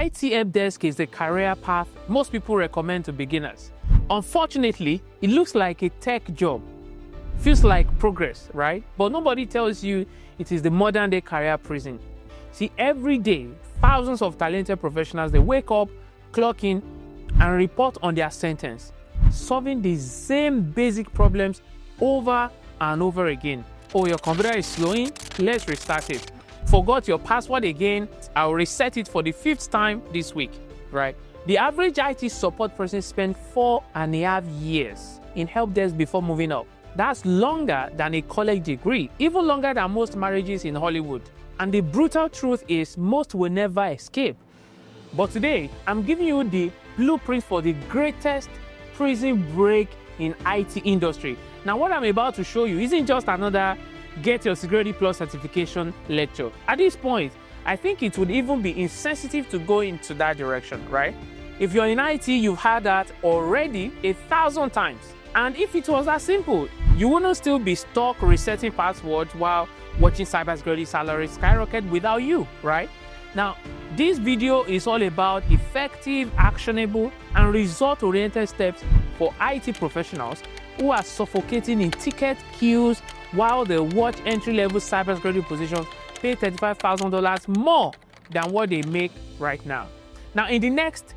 IT Helpdesk is the career path most people recommend to beginners. Unfortunately, it looks like a tech job. Feels like progress, right? But nobody tells you it is the modern day career prison. See, every day, thousands of talented professionals, they wake up, clock in, and report on their sentence, solving the same basic problems over and over again. Oh, your computer is slowing? Let's restart it. Forgot your password again? I'll reset it for the 5th time this week, right? The average IT support person spent 4.5 years in Helpdesk before moving up. That's longer than a college degree, even longer than most marriages in Hollywood. And the brutal truth is most will never escape. But today, I'm giving you the blueprint for the greatest prison break in IT industry. Now, what I'm about to show you isn't just another Get Your Security Plus certification lecture. At this point, I think it would even be insensitive to go into that direction, right? If you're in IT, you've heard that already 1,000 times. And if it was that simple, you wouldn't still be stuck resetting passwords while watching cybersecurity salaries skyrocket without you, right? Now, this video is all about effective, actionable, and result-oriented steps for IT professionals who are suffocating in ticket queues while they watch entry-level cybersecurity positions pay $35,000 more than what they make right now. Now, in the next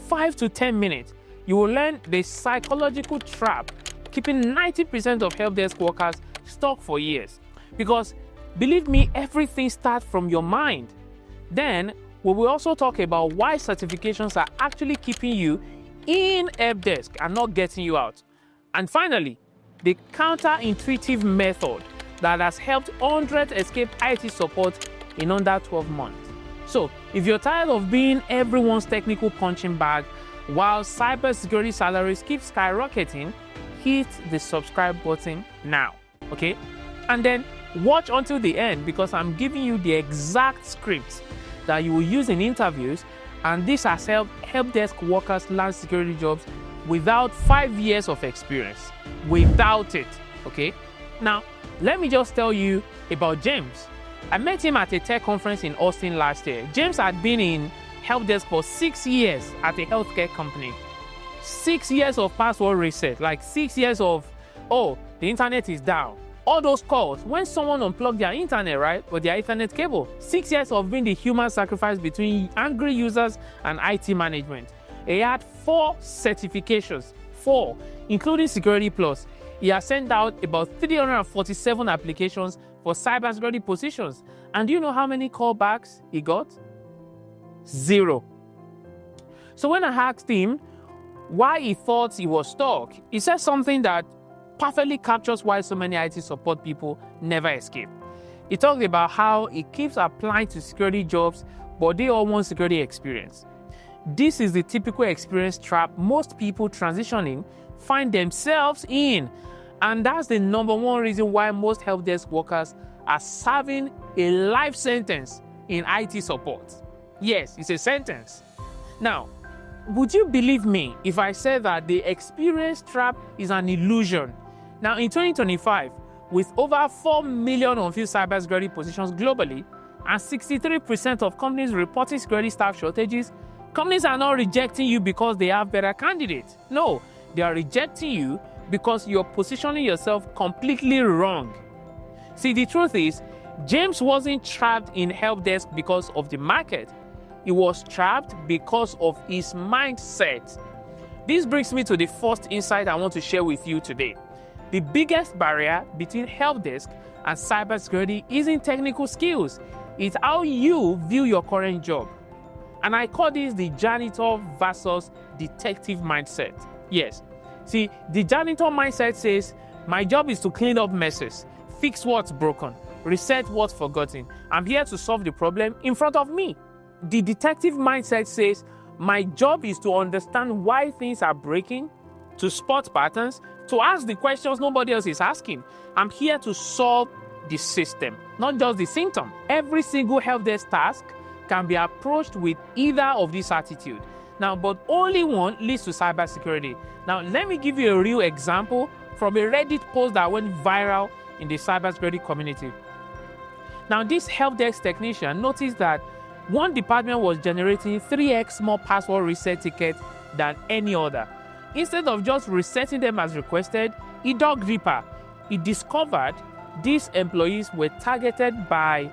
5 to 10 minutes, you will learn the psychological trap keeping 90% of helpdesk workers stuck for years. Because, believe me, everything starts from your mind. Then, we will also talk about why certifications are actually keeping you in helpdesk and not getting you out. And finally, the counterintuitive method that has helped hundreds escape IT support in under 12 months. So, if you're tired of being everyone's technical punching bag while cybersecurity salaries keep skyrocketing, hit the subscribe button now, okay? And then watch until the end because I'm giving you the exact script that you will use in interviews, and this has helped helpdesk workers land security jobs without 5 years of experience. Without it, okay? Now, let me just tell you about James. I met him at a tech conference in Austin last year. James had been in helpdesk for 6 years at a healthcare company. 6 years of password reset, like 6 years of, oh, the internet is down. All those calls, when someone unplugged their internet, right, or their Ethernet cable. 6 years of being the human sacrifice between angry users and IT management. He had 4 certifications, 4, including Security Plus. He has sent out about 347 applications for cybersecurity positions. And do you know how many callbacks he got? 0. So when I asked him why he thought he was stuck, he said something that perfectly captures why so many IT support people never escape. He talked about how he keeps applying to security jobs, but they all want security experience. This is the typical experience trap most people transitioning find themselves in. And that's the #1 reason why most helpdesk workers are serving a life sentence in IT support. Yes, it's a sentence. Now, would you believe me if I said that the experience trap is an illusion? Now, in 2025, with over 4 million unfilled cybersecurity positions globally and 63% of companies reporting security staff shortages, companies are not rejecting you because they have better candidates. No, they are rejecting you because you're positioning yourself completely wrong. See, the truth is, James wasn't trapped in helpdesk because of the market. He was trapped because of his mindset. This brings me to the first insight I want to share with you today. The biggest barrier between helpdesk and cybersecurity isn't technical skills. It's how you view your current job. And I call this the janitor versus detective mindset. Yes. See, the janitor mindset says, my job is to clean up messes, fix what's broken, reset what's forgotten. I'm here to solve the problem in front of me. The detective mindset says, my job is to understand why things are breaking, to spot patterns, to ask the questions nobody else is asking. I'm here to solve the system, not just the symptom. Every single helpdesk task can be approached with either of these attitudes. Now, but only one leads to cybersecurity. Now, let me give you a real example from a Reddit post that went viral in the cybersecurity community. Now, this helpdesk technician noticed that One department was generating 3x more password reset tickets than any other. Instead of just resetting them as requested, he dug deeper. He discovered these employees were targeted by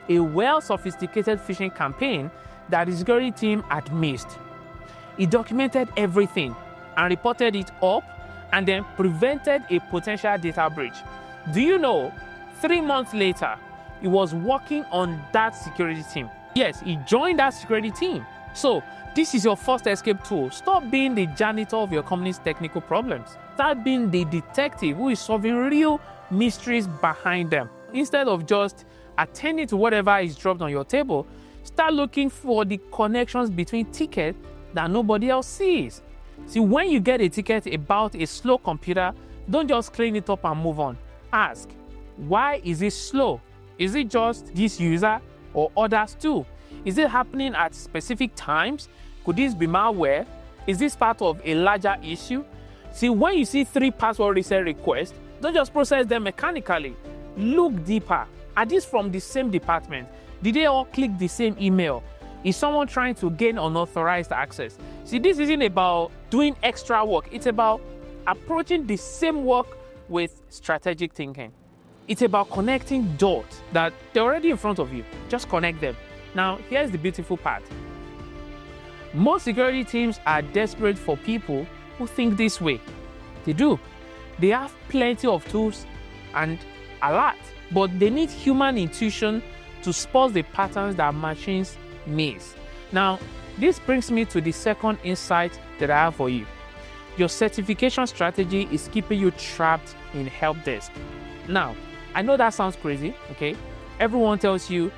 a well-sophisticated phishing campaign that the security team had missed. He documented everything and reported it up, and then prevented a potential data breach. Do you know, 3 months later, he was working on that security team. Yes, he joined that security team. So, this is your first escape tool. Stop being the janitor of your company's technical problems. Start being the detective who is solving real mysteries behind them. Instead of just attending to whatever is dropped on your table, start looking for the connections between tickets that nobody else sees. See, when you get a ticket about a slow computer, don't just clean it up and move on. Ask, why is it slow? Is it just this user or others too? Is it happening at specific times? Could this be malware? Is this part of a larger issue? See, when you see 3 password reset requests, don't just process them mechanically. Look deeper. Are these from the same department? Did they all click the same email? Is someone trying to gain unauthorized access? See, this isn't about doing extra work. It's about approaching the same work with strategic thinking. It's about connecting dots that they're already in front of you. Just connect them. Now, here's the beautiful part. Most security teams are desperate for people who think this way. They do. They have plenty of tools and a lot, but they need human intuition to spot the patterns that machines miss. Now, this brings me to the second insight that I have for you. Your certification strategy is keeping you trapped in Helpdesk. Now, I know that sounds crazy, okay? Everyone tells you,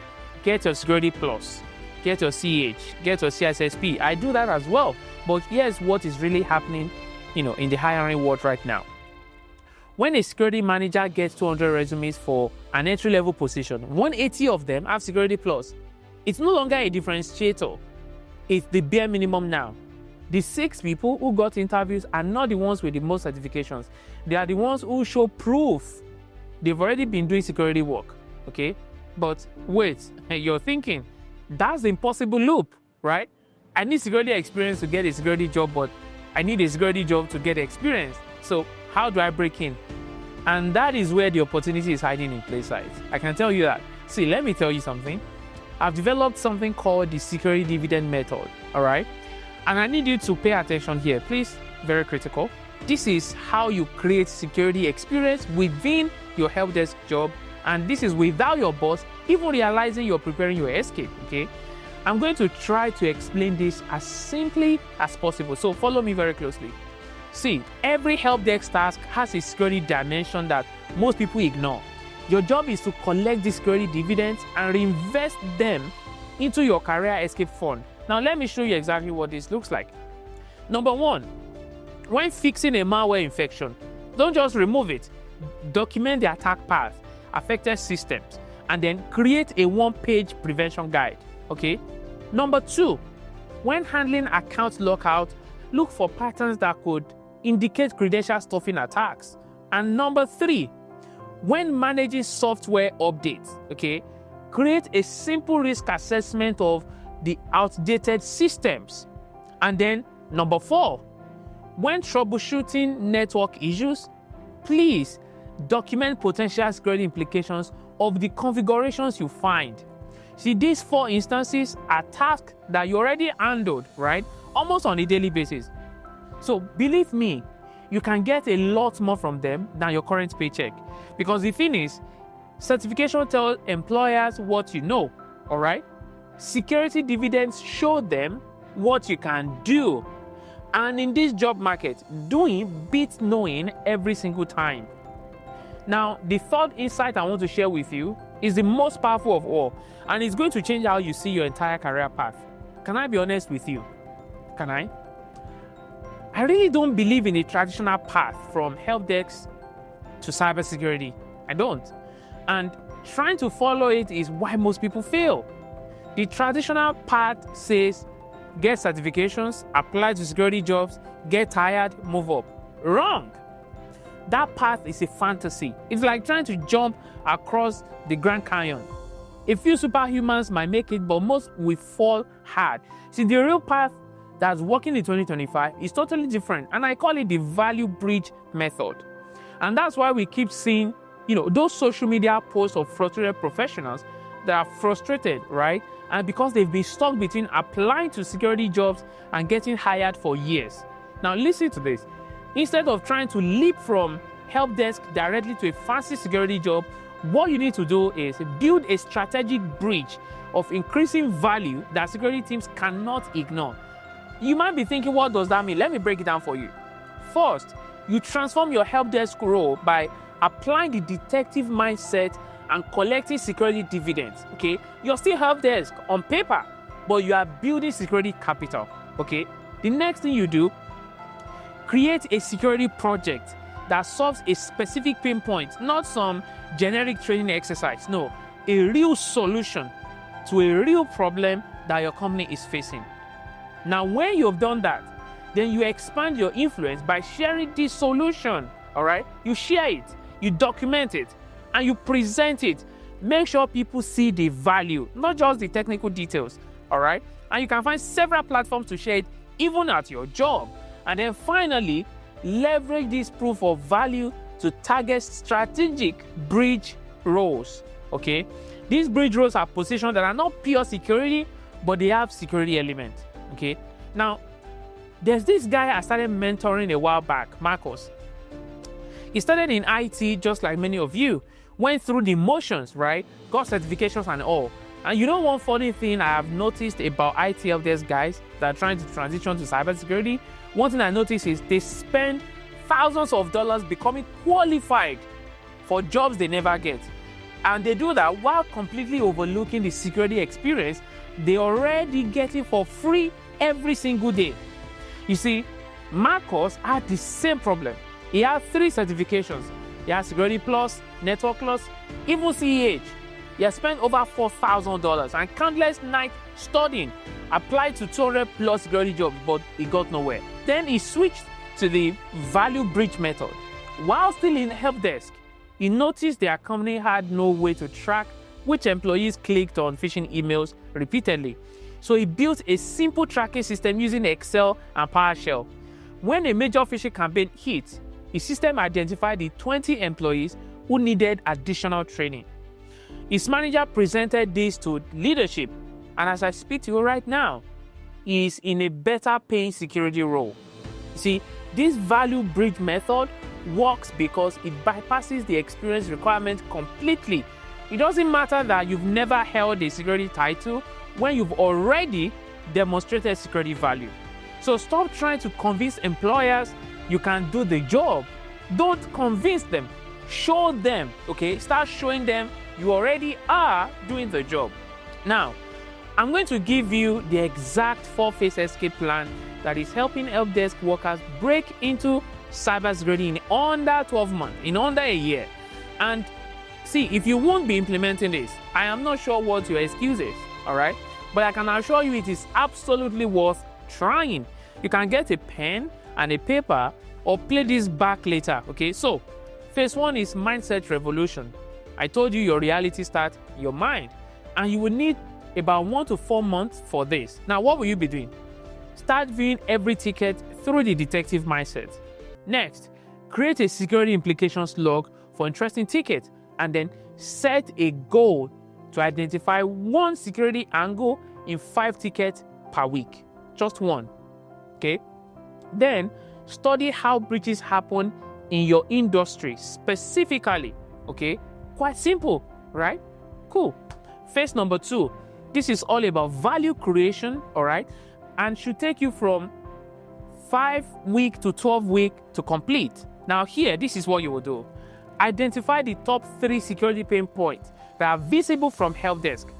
get your Security Plus, get your CH, get your CSSP. I do that as well. But here's what is really happening, in the hiring world right now. When a security manager gets 200 resumes for an entry-level position, 180 of them have Security Plus. It's no longer a differentiator. It's the bare minimum now. The 6 people who got interviews are not the ones with the most certifications. They are the ones who show proof they've already been doing security work, okay? But wait, you're thinking, that's the impossible loop, right? I need security experience to get a security job, but I need a security job to get experience. So how do I break in? And that is where the opportunity is hiding in plain sight. I can tell you that. See, let me tell you something. I've developed something called the security dividend method, all right? And I need you to pay attention here, please. Very critical. This is how you create security experience within your Helpdesk job, and this is without your boss even realizing you're preparing your escape, okay? I'm going to try to explain this as simply as possible, so follow me very closely. See, every Helpdesk task has a security dimension that most people ignore. Your job is to collect the security dividends and reinvest them into your career escape fund. Now, let me show you exactly what this looks like. Number 1, when fixing a malware infection, don't just remove it. Document the attack path, affected systems, and then create a 1-page prevention guide, okay? Number 2, when handling account lockout, look for patterns that could indicate credential stuffing attacks. And number 3, when managing software updates, okay, create a simple risk assessment of the outdated systems. And then number 4, when troubleshooting network issues, please document potential security implications of the configurations you find. See, these 4 instances are tasks that you already handled, right? Almost on a daily basis. So believe me, you can get a lot more from them than your current paycheck. Because the thing is, certification tells employers what you know, all right? Security dividends show them what you can do. And in this job market, doing beats knowing every single time. Now, the third insight I want to share with you is the most powerful of all, and it's going to change how you see your entire career path. Can I be honest with you? Can I? I really don't believe in a traditional path from Helpdesk to cybersecurity. I don't. And trying to follow it is why most people fail. The traditional path says, get certifications, apply to security jobs, get tired, move up. Wrong. That path is a fantasy. It's like trying to jump across the Grand Canyon. A few superhumans might make it, but most will fall hard. See, the real path that's working in 2025 is totally different, and I call it the value bridge method. And that's why we keep seeing, those social media posts of frustrated professionals that are frustrated, right? And because they've been stuck between applying to security jobs and getting hired for years. Now listen to this. Instead of trying to leap from Helpdesk directly to a fancy security job, what you need to do is build a strategic bridge of increasing value that security teams cannot ignore. You might be thinking, what does that mean? Let me break it down for you. First, you transform your Helpdesk role by applying the detective mindset and collecting security dividends. Okay, you're still Helpdesk on paper, but you are building security capital. Okay, the next thing you do, create a security project that solves a specific pain point, not some generic training exercise. No, a real solution to a real problem that your company is facing. Now, when you've done that, then you expand your influence by sharing this solution. All right, you share it, you document it, and you present it. Make sure people see the value, not just the technical details. All right, and you can find several platforms to share it, even at your job. And then finally, leverage this proof of value to target strategic bridge roles. Okay, these bridge roles are positions that are not pure security, but they have security elements. Okay, now there's this guy I started mentoring a while back, Marcos. He started in IT just like many of you, went through the motions, right? Got certifications and all. And one funny thing I have noticed about IT Helpdesk guys that are trying to transition to cybersecurity, one thing I noticed is they spend thousands of dollars becoming qualified for jobs they never get. And they do that while completely overlooking the security experience they already get it for free every single day. You see, Marcos had the same problem. He had 3 certifications. He had Security Plus, Network Plus, even CEH. He has spent over $4,000 and countless nights studying, applied to 200 plus security jobs, but he got nowhere. Then he switched to the value bridge method. While still in Helpdesk, he noticed their company had no way to track which employees clicked on phishing emails repeatedly. So he built a simple tracking system using Excel and PowerShell. When a major phishing campaign hit, his system identified the 20 employees who needed additional training. His manager presented this to leadership, and as I speak to you right now, he is in a better paying security role. See, this value bridge method works because it bypasses the experience requirement completely. It doesn't matter that you've never held a security title when you've already demonstrated security value. So stop trying to convince employers you can do the job. Don't convince them. Show them, okay? Start showing them you already are doing the job. Now, I'm going to give you the exact 4-phase escape plan that is helping Helpdesk workers break into cybersecurity in under 12 months, in under a year. And see, if you won't be implementing this, I am not sure what your excuse is, all right? But I can assure you it is absolutely worth trying. You can get a pen and a paper or play this back later, okay? So, phase 1 is mindset revolution. I told you your reality starts in your mind, and you will need about 1 to 4 months for this. Now, what will you be doing? Start viewing every ticket through the detective mindset. Next, create a security implications log for interesting tickets, and then set a goal to identify 1 security angle in 5 tickets per week. Just 1, okay? Then, study how breaches happen in your industry specifically, okay? Quite simple, right? Cool. Phase number 2, this is all about value creation, all right? And should take you from 5 week to 12 week to complete. Now here, this is what you will do. Identify the top 3 security pain points that are visible from Helpdesk.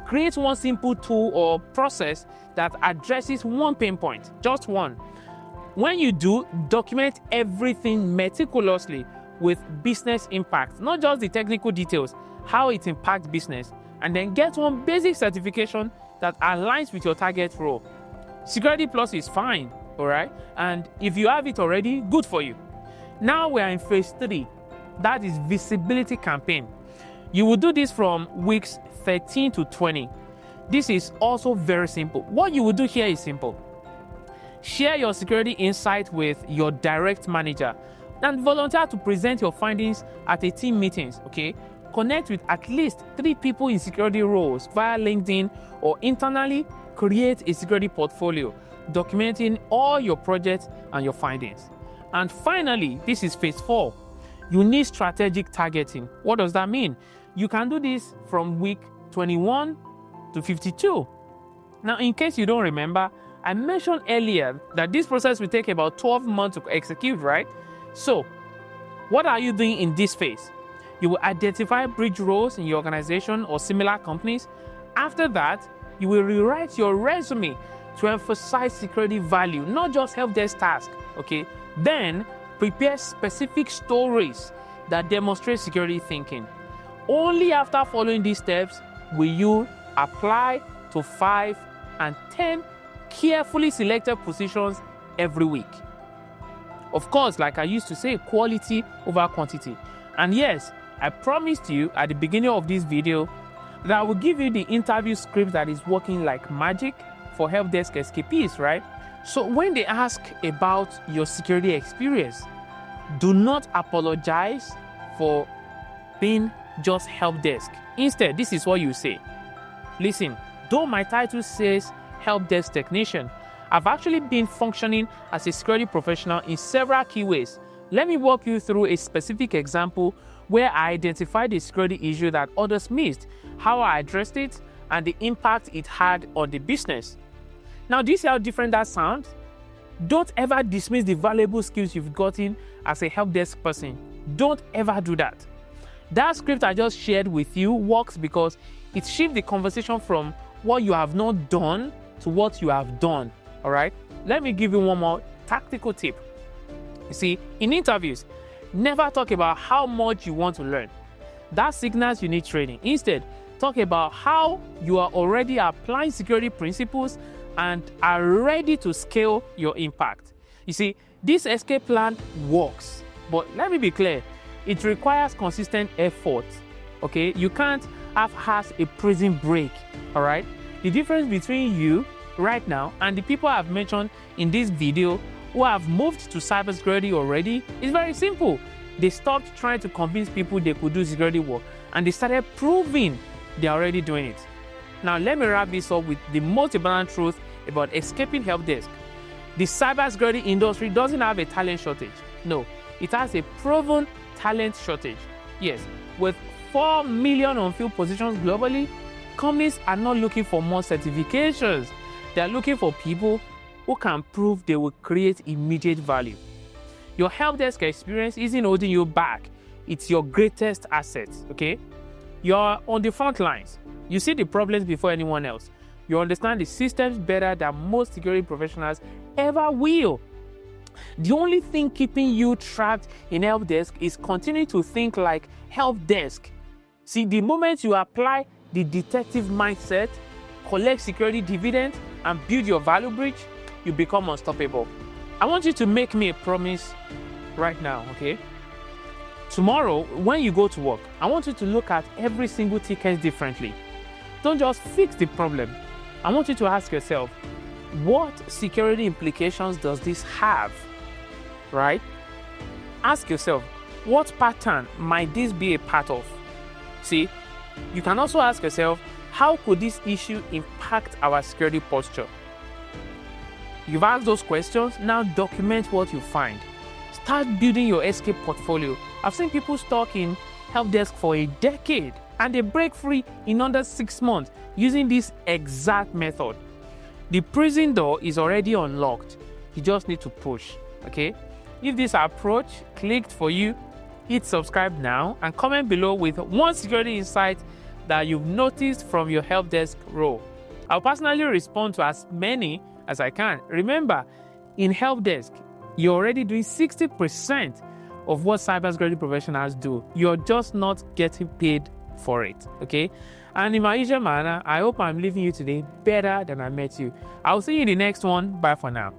Create 1 simple tool or process that addresses 1 pain point, just 1. When you do, document everything meticulously with business impact, not just the technical details, how it impacts business, and then get 1 basic certification that aligns with your target role. Security Plus is fine, all right? And if you have it already, good for you. Now we are in phase 3, that is visibility campaign. You will do this from weeks 13 to 20. This is also very simple. What you will do here is simple. Share your security insight with your direct manager and volunteer to present your findings at a team meetings, okay? Connect with at least 3 people in security roles via LinkedIn or internally create a security portfolio documenting all your projects and your findings. And finally, this is phase 4. You need strategic targeting. What does that mean? You can do this from week 21 to 52. Now, in case you don't remember, I mentioned earlier that this process will take about 12 months to execute, right? So, what are you doing in this phase? You will identify bridge roles in your organization or similar companies. After that, you will rewrite your resume to emphasize security value, not just help desk tasks, okay? Then, prepare specific stories that demonstrate security thinking. Only after following these steps will you apply to 5 and 10 carefully selected positions every week. Of course, like I used to say, quality over quantity. And yes, I promised you at the beginning of this video that I will give you the interview script that is working like magic for help desk escapees, right? So when they ask about your security experience, do not apologize for being just help desk. Instead, this is what you say. Listen, though my title says help desk technician, I've actually been functioning as a security professional in several key ways. Let me walk you through a specific example where I identified a security issue that others missed, how I addressed it, and the impact it had on the business. Now, do you see how different that sounds? Don't ever dismiss the valuable skills you've gotten as a help desk person. Don't ever do that. That script I just shared with you works because it shifts the conversation from what you have not done to what you have done, all right? Let me give you one more tactical tip. You see, in interviews, never talk about how much you want to learn. That signals you need training. Instead, talk about how you are already applying security principles and are ready to scale your impact. You see, this escape plan works, but let me be clear, it requires consistent effort, okay? You can't half-ass a prison break, all right? The difference between you right now and the people I've mentioned in this video who have moved to cybersecurity already is very simple. They stopped trying to convince people they could do security work and they started proving they're already doing it. Now, let me wrap this up with the most important truth about escaping help desk. The cybersecurity industry doesn't have a talent shortage. No, it has a proven talent shortage. Yes, with 4 million unfilled positions globally, companies are not looking for more certifications. They're looking for people who can prove they will create immediate value. Your help desk experience isn't holding you back. It's your greatest asset, okay? You're on the front lines. You see the problems before anyone else. You understand the systems better than most security professionals ever will. The only thing keeping you trapped in help desk is continuing to think like help desk. See, the moment you apply the detective mindset, collect security dividends, and build your value bridge, you become unstoppable. I want you to make me a promise right now, okay? Tomorrow, when you go to work, I want you to look at every single ticket differently. Don't just fix the problem. I want you to ask yourself, what security implications does this have, right? Ask yourself, what pattern might this be a part of? See, you can also ask yourself, how could this issue impact our security posture? You've asked those questions, now document what you find. Start building your escape portfolio. I've seen people stuck in help desk for a decade and they break free in under 6 months using this exact method. The prison door is already unlocked. You just need to push, okay? If this approach clicked for you, hit subscribe now and comment below with one security insight that you've noticed from your help desk role. I'll personally respond to as many as I can. Remember, in help desk, you're already doing 60% of what cybersecurity professionals do. You're just not getting paid for it, okay? And in my usual manner, I hope I'm leaving you today better than I met you. I'll see you in the next one. Bye for now.